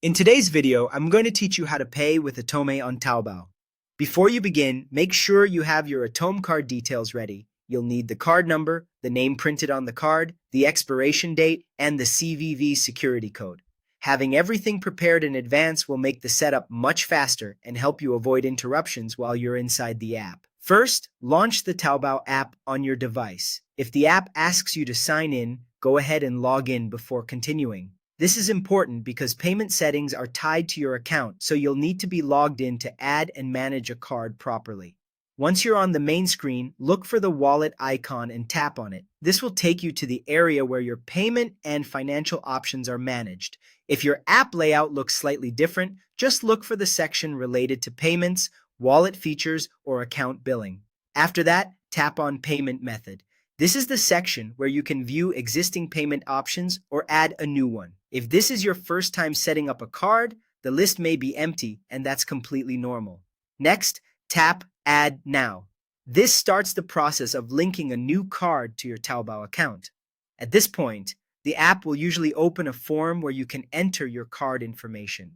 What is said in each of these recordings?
In today's video, I'm going to teach you how to pay with Atome on Taobao. Before you begin, make sure you have your Atome card details ready. You'll need the card number, the name printed on the card, the expiration date, and the CVV security code. Having everything prepared in advance will make the setup much faster and help you avoid interruptions while you're inside the app. First, launch the Taobao app on your device. If the app asks you to sign in, go ahead and log in before continuing. This is important because payment settings are tied to your account, so you'll need to be logged in to add and manage a card properly. Once you're on the main screen, look for the wallet icon and tap on it. This will take you to the area where your payment and financial options are managed. If your app layout looks slightly different, just look for the section related to payments, wallet features, or account billing. After that, tap on Payment Method. This is the section where you can view existing payment options or add a new one. If this is your first time setting up a card, the list may be empty, and that's completely normal. Next, tap Add Now. This starts the process of linking a new card to your Taobao account. At this point, the app will usually open a form where you can enter your card information.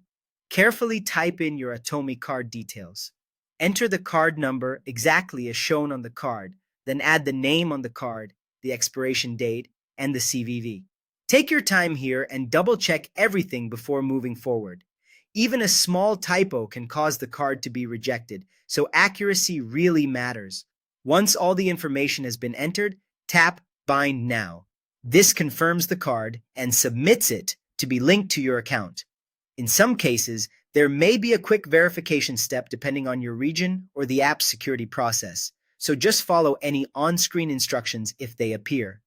Carefully type in your Atome card details. Enter the card number exactly as shown on the card, then add the name on the card, the expiration date, and the CVV. Take your time here and double-check everything before moving forward. Even a small typo can cause the card to be rejected, so accuracy really matters. Once all the information has been entered, tap Bind Now. This confirms the card and submits it to be linked to your account. In some cases, there may be a quick verification step depending on your region or the app's security process, so just follow any on-screen instructions if they appear.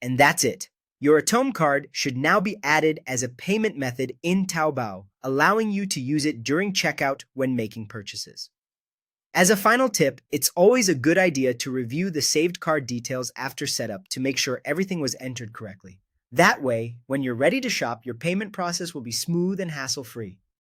And that's it. Your Atome card should now be added as a payment method in Taobao, allowing you to use it during checkout when making purchases. As a final tip, it's always a good idea to review the saved card details after setup to make sure everything was entered correctly. That way, when you're ready to shop, your payment process will be smooth and hassle-free.